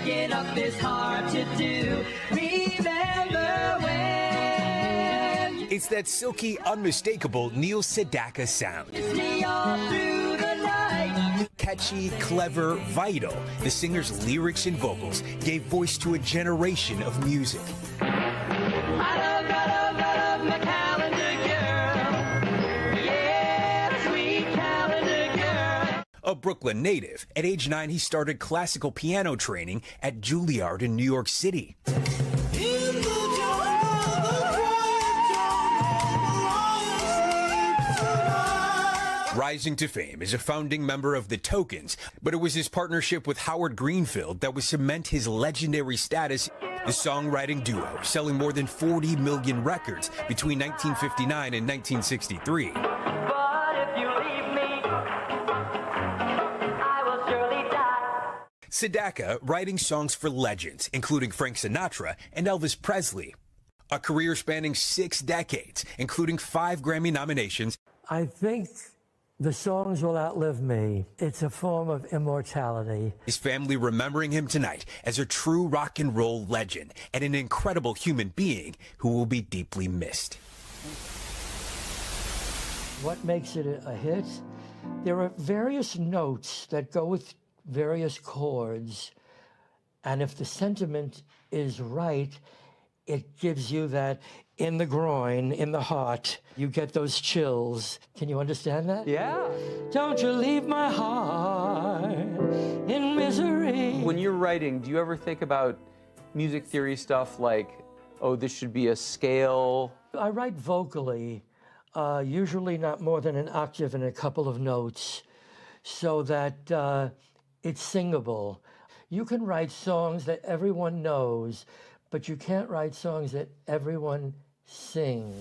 Breaking up is hard to do. Remember when. It's that silky, unmistakable Neil Sedaka sound. See all through the night. Catchy, clever, vital, the singer's lyrics and vocals gave voice to a generation of music. I love my calendar girl. Yeah, sweet calendar girl. A Brooklyn native, at age 9 he started classical piano training at Juilliard in New York City. Rising to fame as a founding member of the Tokens, but it was his partnership with Howard Greenfield that would cement his legendary status. The songwriting duo selling more than 40 million records between 1959 and 1963. But if you leave me, I will surely die. Sedaka writing songs for legends, including Frank Sinatra and Elvis Presley. A career spanning 6 decades, including 5 Grammy nominations. I think the songs will outlive me. It's a form of immortality. His family remembering him tonight as a true rock and roll legend and an incredible human being who will be deeply missed. What makes it a hit? There are various notes that go with various chords, and if the sentiment is right, it gives you that in the groin, in the heart, you get those chills. Can you understand that? Yeah. Don't you leave my heart in misery. When you're writing, do you ever think about music theory stuff like, oh, this should be a scale? I write vocally, usually not more than an octave and a couple of notes, so that it's singable. You can write songs that everyone knows, but you can't write songs that everyone sings.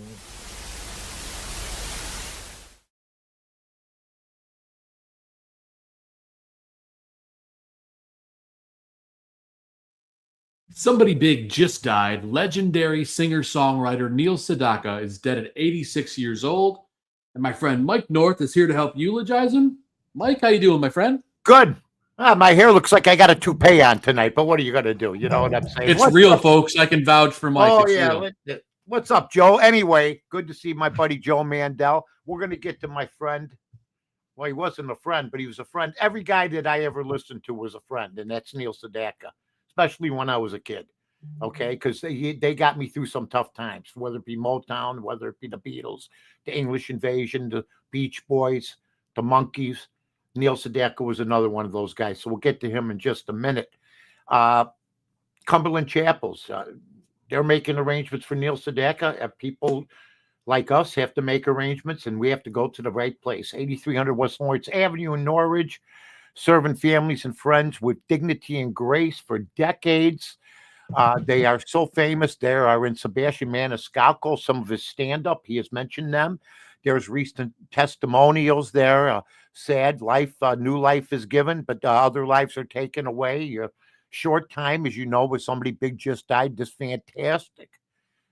Somebody big just died. Legendary singer-songwriter Neil Sedaka is dead at 86 years old. And my friend Mike North is here to help eulogize him. Mike, how you doing, my friend? Good. My hair looks like I got a toupee on tonight, but what are you going to do? You know what I'm saying? It's real, folks. I can vouch for Mike. Oh, it's yeah. real. What's up, Joe? Anyway, good to see my buddy Joe Mandel. We're going to get to my friend. Well, he wasn't a friend, but he was a friend. Every guy that I ever listened to was a friend, and that's Neil Sedaka, especially when I was a kid, okay? Because they got me through some tough times, whether it be Motown, whether it be the Beatles, the English Invasion, the Beach Boys, the Monkees. Neil Sedaka was another one of those guys, so we'll get to him in just a minute. Cumberland Chapels, they're making arrangements for Neil Sedaka. People like us have to make arrangements, and we have to go to the right place. 8300 West Lawrence Avenue in Norridge, serving families and friends with dignity and grace for decades. They are so famous. They are in Sebastian Maniscalco, some of his stand-up. He has mentioned them. There's recent testimonials there. Sad life, new life is given, but other lives are taken away. Short time, as you know, with somebody big just died. This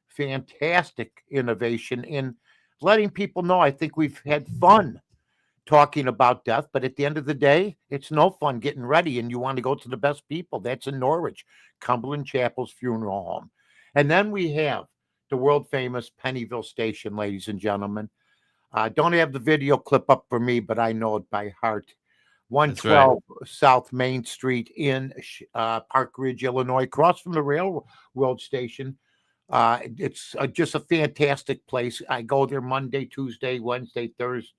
fantastic innovation in letting people know. I think we've had fun talking about death, but at the end of the day, it's no fun getting ready, and you want to go to the best people. That's in Norwich, Cumberland Chapels Funeral Home. And then we have the world famous Pennyville station, ladies and gentlemen. Don't have the video clip up for me, but I know it by heart. 112 South Main Street in Park Ridge, Illinois, across from the railroad station. It's just a fantastic place. I go there Monday, Tuesday, Wednesday, Thursday,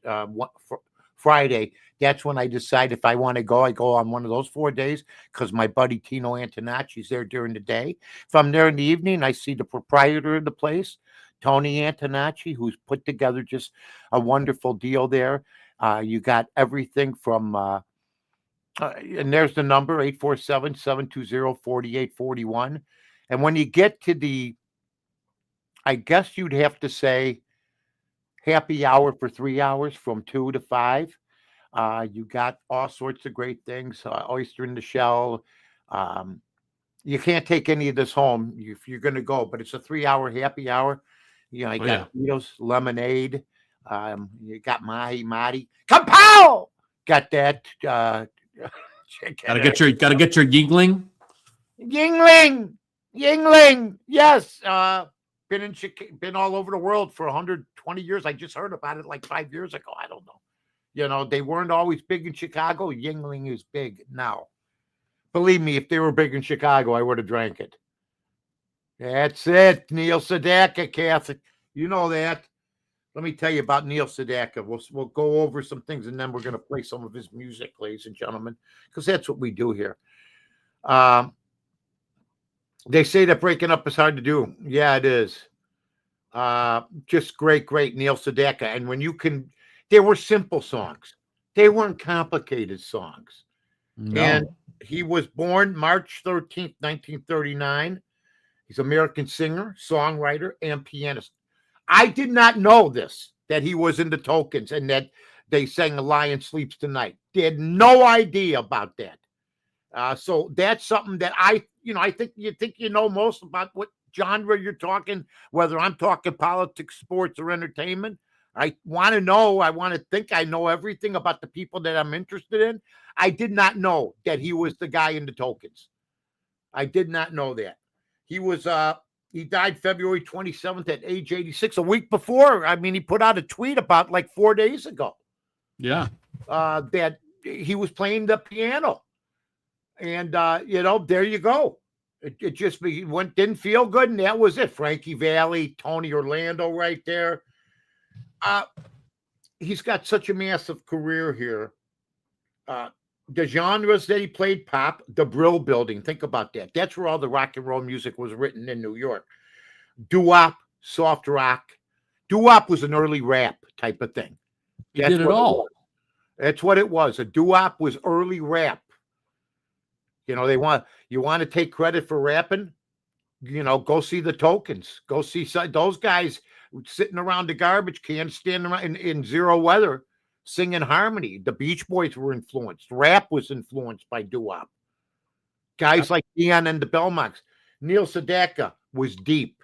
Friday. That's when I decide if I want to go. I go on one of those 4 days because my buddy Tino Antonacci's there during the day. If I'm there in the evening, I see the proprietor of the place, Tony Antonacci, who's put together just a wonderful deal there. You got everything from, and there's the number, 847-720-4841. And when you get to the, I guess you'd have to say, happy hour for 3 hours from 2 to 5. You got all sorts of great things, oyster in the shell. You can't take any of this home if you're going to go, but it's a 3-hour happy hour. You know, you got burritos, lemonade. You got mahi mati. Kapow! Got that. Gotta get your giggling. Yingling. Yingling. Yes. Been all over the world for 120 years. I just heard about it like 5 years ago. I don't know. You know, they weren't always big in Chicago. Yingling is big now. Believe me, if they were big in Chicago, I would have drank it. That's it. Neil Sedaka, Catholic. You know that. Let me tell you about Neil Sedaka. We'll go over some things, and then we're going to play some of his music, ladies and gentlemen, because that's what we do here. They say that breaking up is hard to do. Yeah, it is. Just great Neil Sedaka. And when you can, they were simple songs. They weren't complicated songs. No. And he was born March 13th, 1939. He's an American singer, songwriter, and pianist. I did not know this, that he was in the Tokens and that they sang A Lion Sleeps Tonight. They had no idea about that. So that's something that I think you know most about what genre you're talking, whether I'm talking politics, sports, or entertainment. I want to think I know everything about the people that I'm interested in. I did not know that he was the guy in the Tokens. I did not know that. He died February 27th at age 86, a week before. I mean, he put out a tweet about like 4 days ago. Yeah. That he was playing the piano. And, there you go. It just didn't feel good, and that was it. Frankie Valli, Tony Orlando right there. He's got such a massive career here. The genres that he played: pop, the Brill Building. Think about that. That's where all the rock and roll music was written in New York. Doo-wop, soft rock. Doo-wop was an early rap type of thing. He did it all. That's what it was. A doo-wop was early rap. You want to take credit for rapping? Go see the Tokens. Go see those guys sitting around the garbage can, standing around in zero weather, singing harmony. The Beach Boys were influenced. Rap was influenced by doo-wop. Guys like Dion and the Belmonts. Neil Sedaka was deep.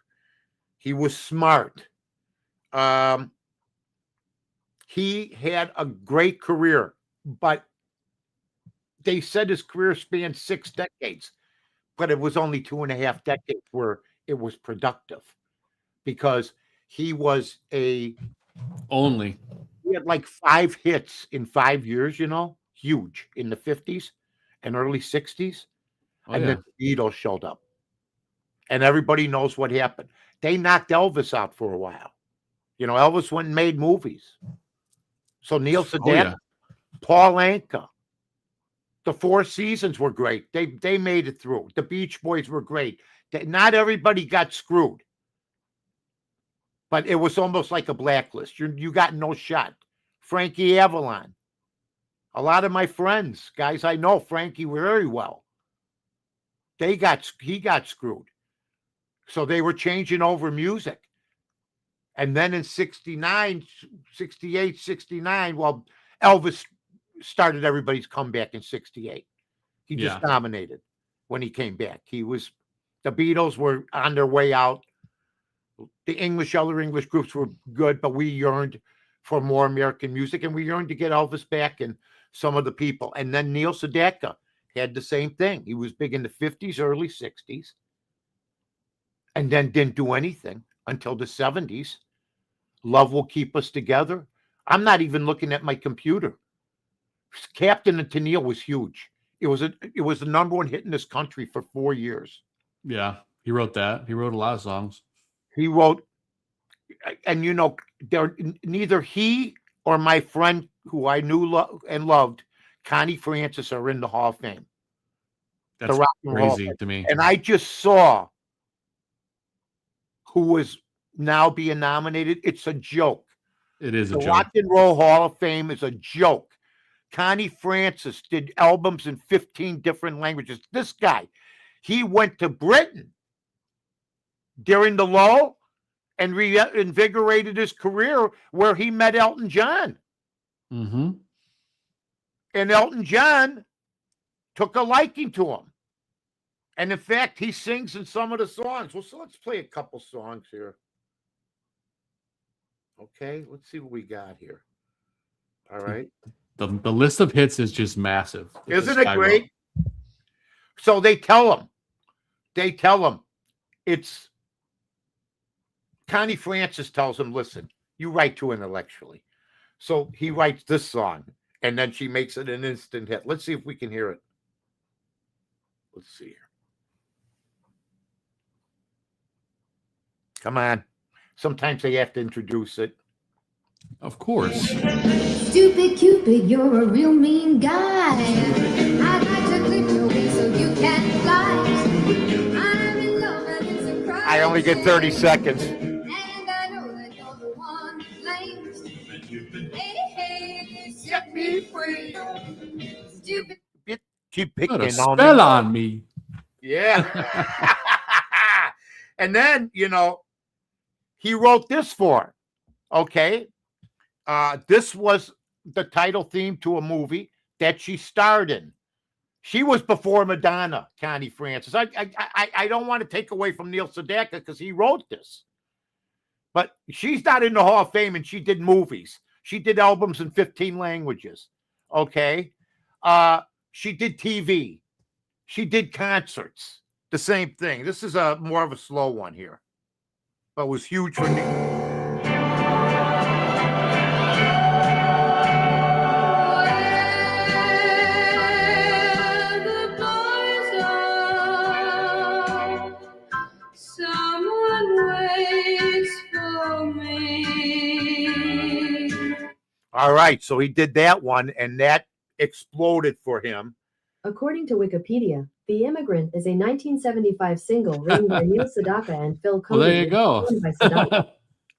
He was smart. He had a great career, but they said his career spanned 6 decades, but it was only 2.5 decades where it was productive, because he had like 5 hits in 5 years, huge in the 50s and early 60s. And then the Beatles showed up, and everybody knows what happened. They knocked Elvis out for a while. Elvis went and made movies. So Neil Sedaka, Paul Anka, the Four Seasons were great. They made it through. The Beach Boys were great. Not everybody got screwed, but it was almost like a blacklist. You got no shot. Frankie Avalon. A lot of my friends, guys I know Frankie very well, he got screwed. So they were changing over music. And then in 68, 69, well, Elvis started everybody's comeback in 68. He just dominated when he came back. The Beatles were on their way out. The other English groups were good, but we yearned for more American music, and we yearned to get Elvis back and some of the people. And then Neil Sedaka had the same thing. He was big in the 50s, early 60s, and then didn't do anything until the 70s. Love Will Keep Us Together. I'm not even looking at my computer. Captain and Tennille was huge. It was the number 1 hit in this country for 4 years. Yeah, he wrote that. He wrote a lot of songs. He wrote, and neither he or my friend who I knew and loved, Connie Francis, are in the Hall of Fame. That's the Rock and Roll crazy to me. And I just saw who was now being nominated. It's a joke. It is a joke. The Rock and Roll Hall of Fame is a joke. Connie Francis did albums in 15 different languages. This guy, he went to Britain during the lull and reinvigorated his career, where he met Elton John. Mm-hmm. And Elton John took a liking to him. And in fact, he sings in some of the songs. Well, so let's play a couple songs here. Okay, let's see what we got here. All right. The list of hits is just massive. Isn't it great? So they tell him, they tell him it's Connie Francis tells him, listen, you write too intellectually. So he writes this song, and then she makes it an instant hit. Let's see if we can hear it. Let's see here. Come on. Sometimes they have to introduce it. Of course. Stupid Cupid, you're a real mean guy. I'd like to clip your wings so you can fly. I'm in love and it's a crime. I only get 30 seconds. And I know that you're the one who blames. Hey, set me free. Stupid. Keep Put picking a on spell me. on me. Yeah. And then, he wrote this for her. Okay. This was the title theme to a movie that she starred in. She was before Madonna, Connie Francis. I don't want to take away from Neil Sedaka because he wrote this. But she's not in the Hall of Fame, and she did movies. She did albums in 15 languages. Okay. She did TV. She did concerts. The same thing. This is more of a slow one here. But it was huge for me. All right, so he did that one, and that exploded for him. According to Wikipedia, The Immigrant is a 1975 single written by Neil Sedaka and Phil Well, Cody. there you go. Performed by Sedaka.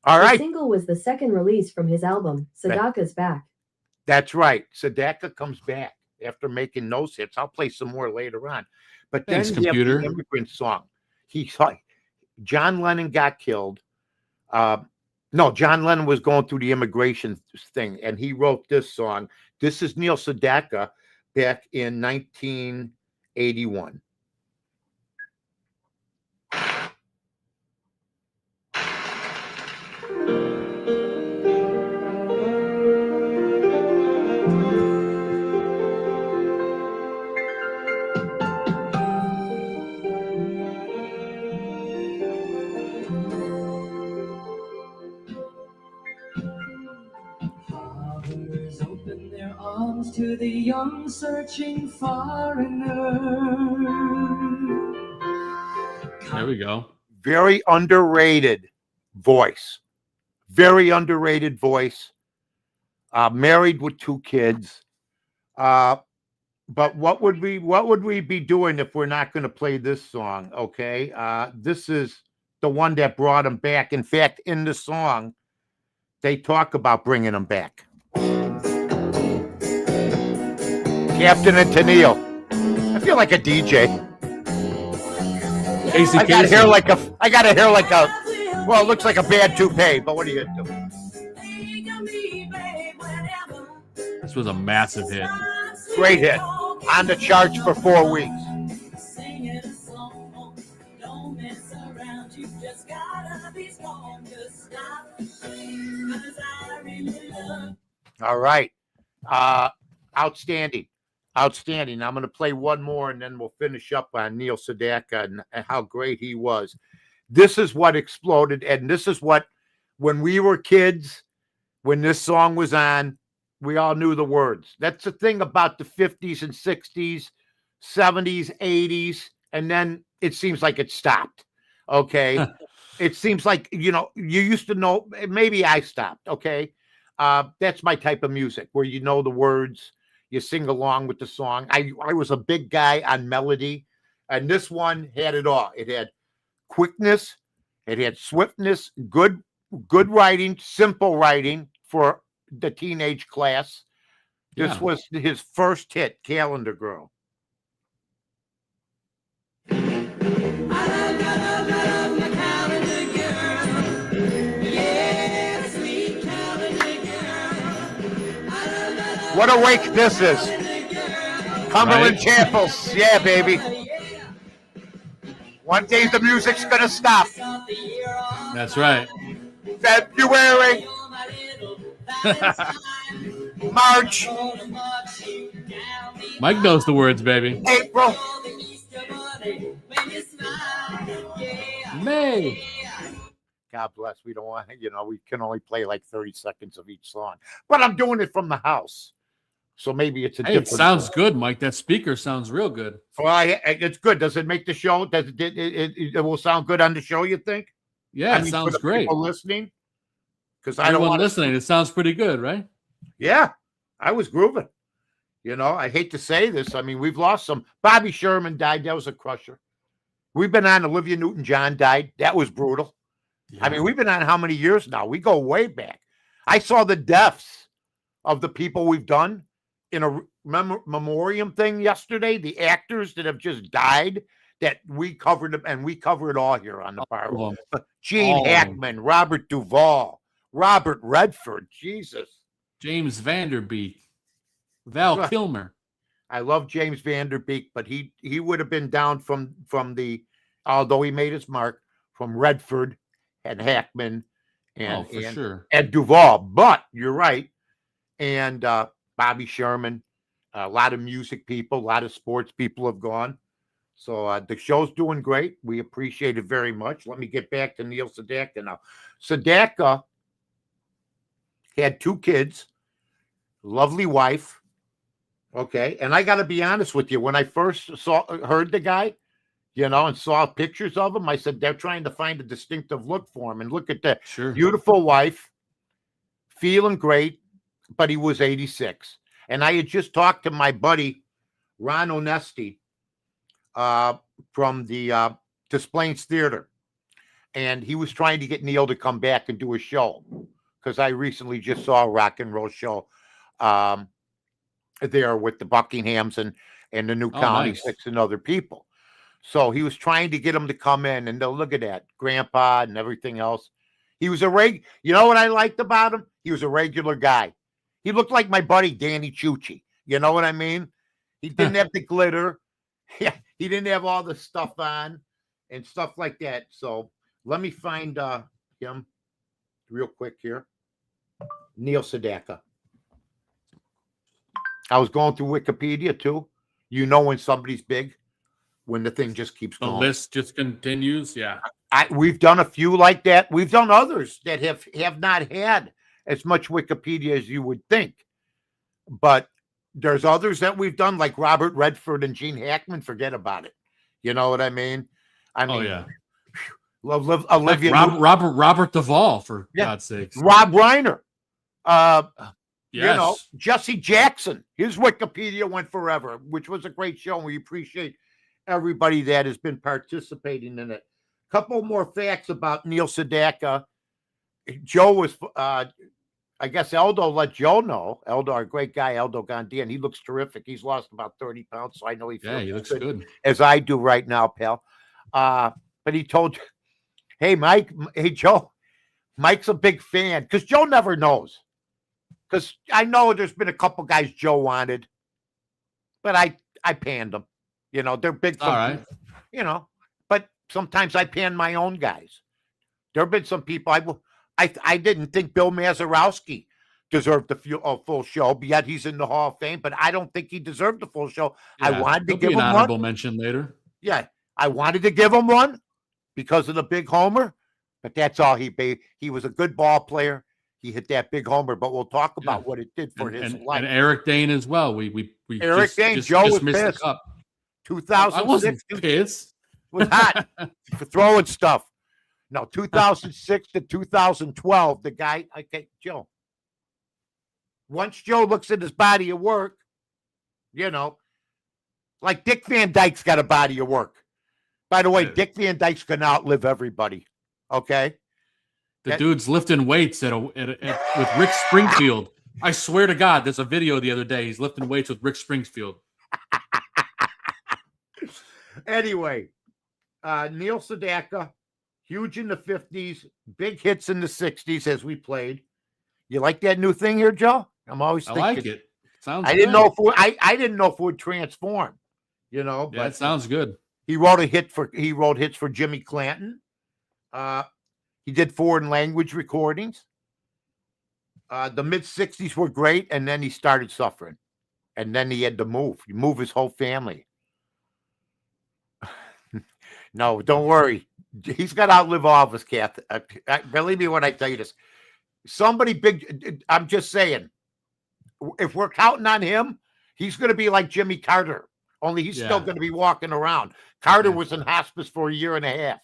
All The right, single was the second release from his album, Sedaka's Back. that's right. Sedaka comes back after making those hits. I'll play some more later on. But then Thanks, he had computer. the Immigrant song. John Lennon got killed. No, John Lennon was going through the immigration thing, and he wrote this song. This is Neil Sedaka back in 1981. Fathers open their arms to the young searching foreigner. There we go. Very underrated voice. Very underrated voice. Married with 2 kids. But what would we be doing if we're not going to play this song? Okay. This is the one that brought him back. In fact, in the song, they talk about bringing him back. Captain and Tennille. I feel like a DJ. AC I got hair like a. Well, it looks like a bad toupee, but what do you do? This was a massive hit. Great hit. On the charts for 4 weeks. All right. Outstanding. Outstanding. I'm going to play one more, and then we'll finish up on Neil Sedaka and how great he was. This is what exploded, and this is what, when we were kids, when this song was on, we all knew the words. That's the thing about the 50s and 60s, 70s, 80s, and then it seems like it stopped. Okay. It seems like, you used to know, maybe I stopped. Okay. That's my type of music where you know the words, you sing along with the song. I was a big guy on melody, and this one had it all. It had quickness, it had swiftness, good writing, simple writing for the teenage class. This was his first hit, Calendar Girl. What a wake this is. Cumberland Chapels. Yeah, baby. One day the music's going to stop. That's right. February. March. Mike knows the words, baby. April. May. God bless. We don't want, we can only play like 30 seconds of each song. But I'm doing it from the house. So maybe it's a Hey, it different. sounds good, Mike. That speaker sounds real good. Well, it's good. Does it make the show? Does it will sound good on the show, you think? Yeah, it sounds great. People listening? Because I don't Everyone want listening, it sounds pretty good, right? Yeah, I was grooving. I hate to say this. I mean, we've lost some. Bobby Sherman died. That was a crusher. We've been on. Olivia Newton-John died. That was brutal. Yeah. I mean, we've been on how many years now? We go way back. I saw the deaths of the people we've done in a memoriam thing yesterday. The actors that have just died that we covered, and we cover it all here on the bar. Gene Hackman, Robert Duvall, Robert Redford, Jesus. James Vanderbeek, Val Kilmer. I love James Vanderbeek, but he would have been down from the, although he made his mark, from Redford and Hackman and, sure. and Duvall. But you're right. And Bobby Sherman, a lot of music people, a lot of sports people have gone. So the show's doing great. We appreciate it very much. Let me get back to Neil Sedaka now. Sedaka had 2 kids, lovely wife. Okay. And I got to be honest with you. When I first heard the guy, and saw pictures of him, I said, they're trying to find a distinctive look for him. And look at that. Sure. Beautiful wife, feeling great, but he was 86. And I had just talked to my buddy, Ron Onesti, from the Des Plaines Theater. And he was trying to get Neil to come back and do a show, because I recently just saw a rock and roll show there with the Buckinghams and the new County nice. 6 and other people. So he was trying to get him to come in, and they'll look at that, Grandpa and everything else. He was you know what I liked about him? He was a regular guy. He looked like my buddy Danny Chucci. You know what I mean? He didn't have the glitter. Yeah, he didn't have all the stuff on and stuff like that. So let me find him real quick here. Neil Sedaka. I was going through Wikipedia too. When somebody's big, when the thing just keeps going. The list just continues. Yeah. We've done a few like that. We've done others that have not had as much Wikipedia as you would think. But there's others that we've done, like Robert Redford and Gene Hackman. Forget about it. You know what I mean? Yeah. Love Olivia. Robert Duvall, for God's sakes. Rob Reiner. Yes. Jesse Jackson. His Wikipedia went forever, which was a great show. And we appreciate everybody that has been participating in it. Couple more facts about Neil Sedaka. Joe was, I guess Eldo let Joe know. Eldo, our great guy, Eldo Gandia, and he looks terrific. He's lost about 30 pounds, so I know he looks good. As I do right now, pal. But he told, hey, Mike, hey, Joe, Mike's a big fan, because Joe never knows. Because I know there's been a couple guys Joe wanted, but I panned them. They're big. All right. But sometimes I pan my own guys. There have been some people I didn't think Bill Mazeroski deserved the full show, but yet he's in the Hall of Fame. But I don't think he deserved the full show. Yeah, I wanted to give an him honorable one. mention later. Yeah, I wanted to give him one because of the big homer, but that's all he was a good ball player. He hit that big homer, but we'll talk about what it did for his life. And Eric Dane as well. We Eric Dane, Joe was missed pissed. the cup. 2006. I wasn't pissed. Was hot for throwing stuff. No, 2006 to 2012, the guy, okay, Joe. Once Joe looks at his body of work, like Dick Van Dyke's got a body of work. By the way, Dick Van Dyke's going to outlive everybody, okay? The dude's lifting weights with Rick Springfield. I swear to God, there's a video the other day. He's lifting weights with Rick Springfield. Anyway, Neil Sedaka, huge in the 50s, big hits in the 60s as we played. You like that new thing here, Joe? I'm always thinking. I like it. Sounds I didn't know if I didn't know if it would transform, but it sounds good. He wrote hits for Jimmy Clanton. He did foreign language recordings. The mid-60s were great, and then he started suffering. And then he had to move his whole family. No, don't worry. He's got to outlive all of us, Kath. Believe me when I tell you this. Somebody big, I'm just saying, if we're counting on him, he's going to be like Jimmy Carter, only he's still going to be walking around. Carter was in hospice for a year and a half,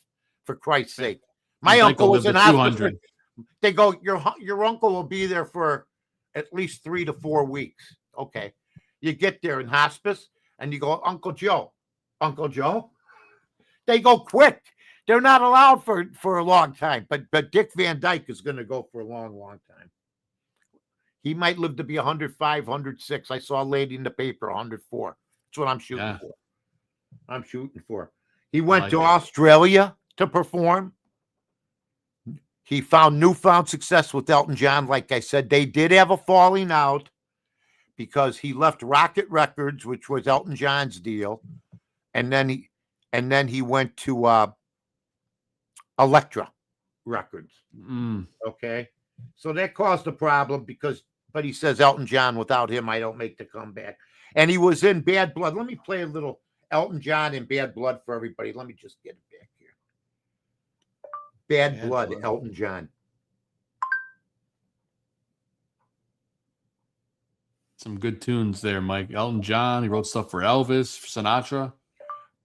for Christ's sake. My uncle was in hospice. They go, your uncle will be there for at least 3 to 4 weeks. Okay. You get there in hospice and you go, Uncle Joe. They go quick. They're not allowed for a long time. But Dick Van Dyke is going to go for a long, long time. He might live to be 105, 106. I saw a lady in the paper, 104. That's what I'm shooting for. He went to Australia to perform. He found newfound success with Elton John. Like I said, they did have a falling out because he left Rocket Records, which was Elton John's deal, and then he went to Elektra Records. Okay, so that caused a problem but he says Elton John, without him, I don't make the comeback. And he was in Bad Blood. Let me play a little Elton John in Bad Blood for everybody. Let me just get it back here. Bad Blood, Elton John. Some good tunes there, Mike. Elton John, he wrote stuff for Elvis, for Sinatra.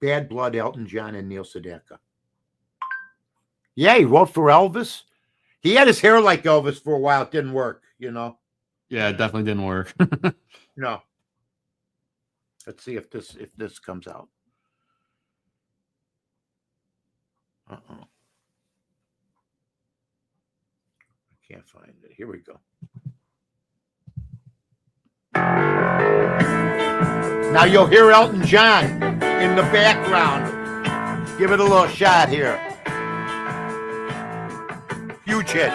Bad Blood, Elton John, and Neil Sedaka. Yeah, he wrote for Elvis. He had his hair like Elvis for a while. It didn't work, Yeah, it definitely didn't work. No. Let's see if this comes out. I can't find it. Here we go. Now you'll hear Elton John in the background. Give it a little shot here. Huge hit.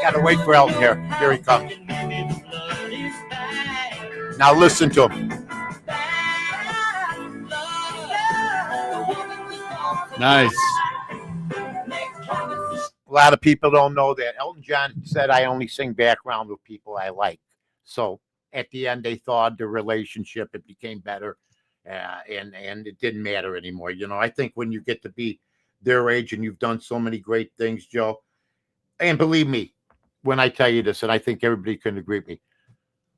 Gotta wait for Elton here. Here he comes. Now listen to him. Nice. A lot of people don't know that. Elton John said, I only sing background with people I like. So at the end, they thawed the relationship. It became better. And it didn't matter anymore. I think when you get to be their age and you've done so many great things, Joe, and believe me, when I tell you this, and I think everybody can agree with me,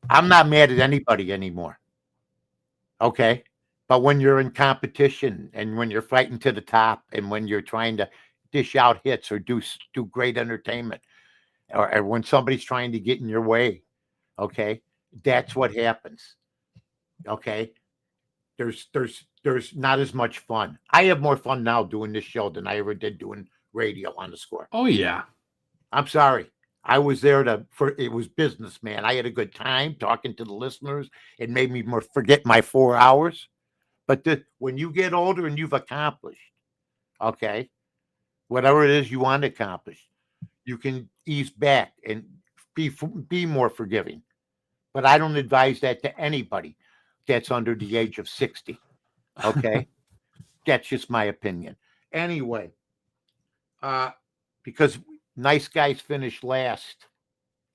I'm not mad at anybody anymore. Okay? But when you're in competition and when you're fighting to the top and when you're trying to dish out hits or do great entertainment or when somebody's trying to get in your way, okay, that's what happens. Okay? There's not as much fun. I have more fun now doing this show than I ever did doing radio on the Score. Oh, yeah. I'm sorry. I was there it was business, man. I had a good time talking to the listeners. It made me forget my 4 hours. But when you get older and you've accomplished, okay, whatever it is you want to accomplish, you can ease back and be more forgiving. But I don't advise that to anybody that's under the age of 60. Okay? That's just my opinion. Anyway, because nice guys finish last.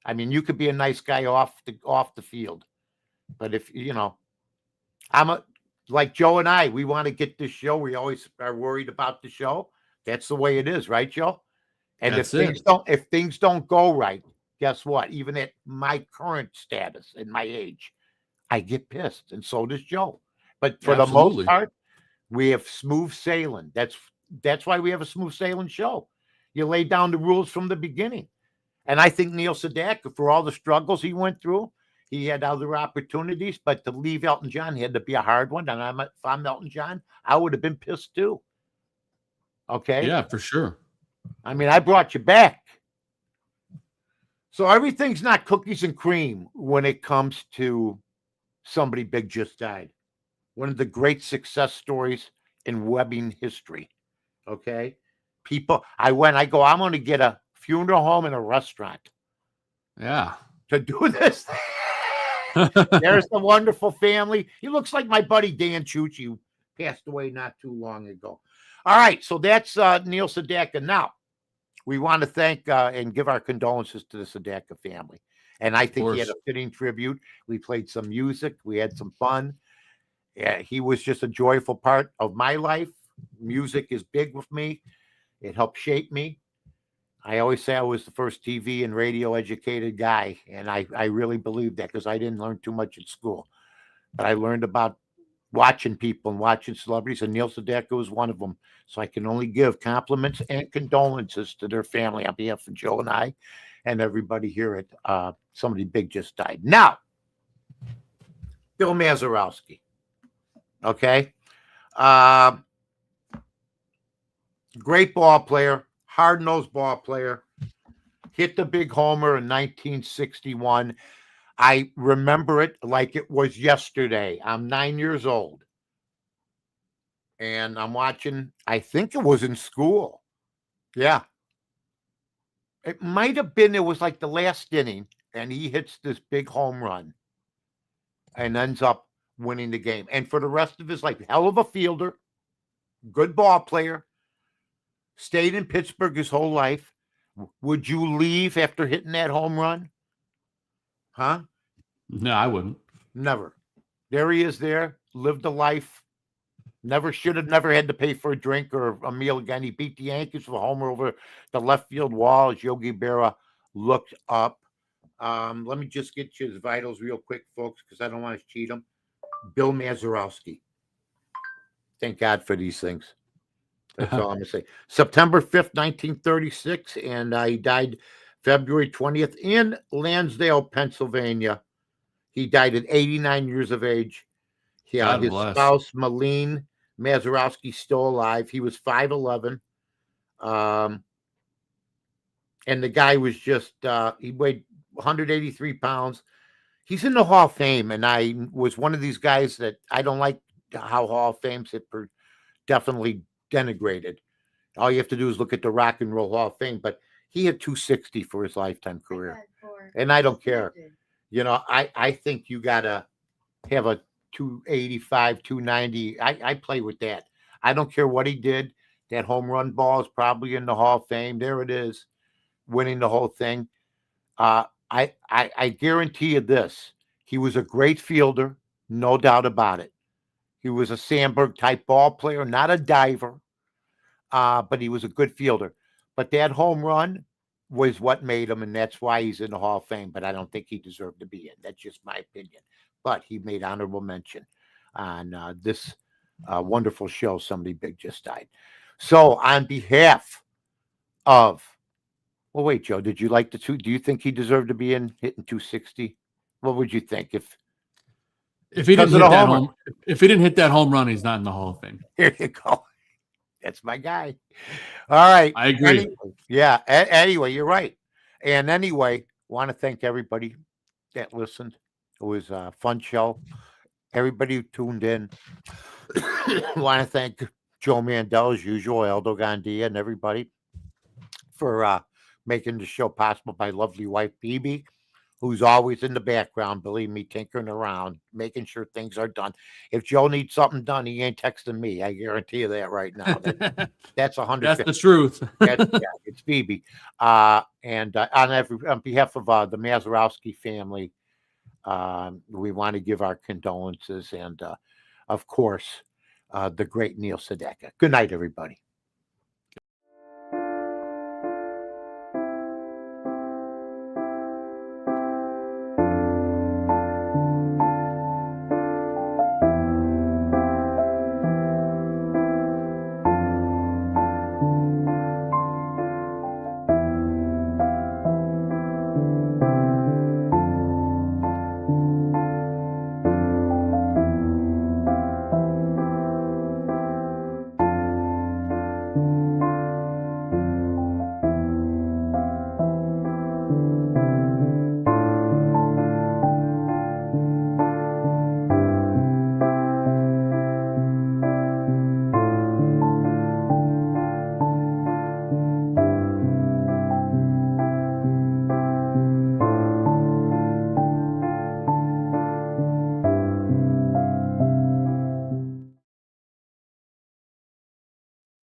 I mean, you could be a nice guy off the field. But if, like Joe and I, we want to get this show. We always are worried about the show. That's the way it is, right, Joe? And if things don't go right, guess what? Even at my current status and my age, I get pissed, and so does Joe. But for the most part, we have smooth sailing. That's why we have a smooth sailing show. You lay down the rules from the beginning. And I think Neil Sedaka, for all the struggles he went through, he had other opportunities, but to leave Elton John had to be a hard one. And if I'm Elton John, I would have been pissed too. Okay? Yeah, for sure. I mean, I brought you back. So everything's not cookies and cream when it comes to somebody big just died. One of the great success stories in webbing history. Okay? People, I'm going to get a funeral home and a restaurant. Yeah. To do this. There's the wonderful family. He looks like my buddy Dan Chucci, who passed away not too long ago. All right, so that's Neil Sedaka. Now, we want to thank and give our condolences to the Sedaka family. And I think he had a fitting tribute. We played some music. We had some fun. Yeah, he was just a joyful part of my life. Music is big with me. It helped shape me. I always say I was the first TV and radio educated guy. And I really believe that because I didn't learn too much at school. But I learned about watching people and watching celebrities. And Neil Sedaka was one of them. So I can only give compliments and condolences to their family on behalf of Joe and I and everybody here at Somebody Big Just Died. Now, Bill Mazeroski. Okay. Great ball player, hard-nosed ball player. Hit the big homer in 1961. I remember it like it was yesterday. I'm 9 years old. And I'm watching, I think it was in school. Yeah. It might have been, it was like the last inning, and he hits this big home run and ends up winning the game. And for the rest of his life, hell of a fielder, good ball player, stayed in Pittsburgh his whole life. Would you leave after hitting that home run? Huh? No, I wouldn't. Never. There he is there, lived a life. Should have never had to pay for a drink or a meal again. He beat the Yankees with a homer over the left field wall as Yogi Berra looked up. Let me just get you his vitals real quick, folks, because I don't want to cheat him. Bill Mazeroski. Thank God for these things. That's all I'm going to say. September 5th, 1936, and he died February 20th in Lansdale, Pennsylvania. He died at 89 years of age. Yeah, his spouse, Malene Mazeroski, still alive. He was 5'11". And the guy was just, he weighed 183 pounds. He's in the Hall of Fame, and I was one of these guys that I don't like how Hall of Fame's definitely denigrated. All you have to do is look at the Rock and Roll Hall of Fame, but he had 260 for his lifetime career. And I don't care. You know, I think you got to have a 285, 290. I play with that. I don't care what he did. That home run ball is probably in the Hall of Fame. There it is, winning the whole thing. I guarantee you this. He was a great fielder, no doubt about it. He was a Sandberg-type ball player, not a diver, but he was a good fielder. But that home run was what made him, and that's why he's in the Hall of Fame. But I don't think he deserved to be in. That's just my opinion. But he made honorable mention on this wonderful show, Somebody Big Just Died. So on behalf of, well, wait, Joe, did you like the two? Do you think he deserved to be in hitting 260? What would you think if he didn't hit that home? If he didn't hit that home run, he's not in the Hall of Fame. Here you go. That's my guy. All right. I agree. Anyway, you're right. And anyway, want to thank everybody that listened. It was a fun show. Everybody who tuned in. Want to thank Joe Mandel, as usual, Aldo Gandia, and everybody for making the show possible. My lovely wife, Phoebe, who's always in the background, believe me, tinkering around, making sure things are done. If Joe needs something done, he ain't texting me. I guarantee you that right now. That's 100%. That's the truth. It's Phoebe. And on behalf of the Mazeroski family, we want to give our condolences and, of course, the great Neil Sedaka. Good night, everybody.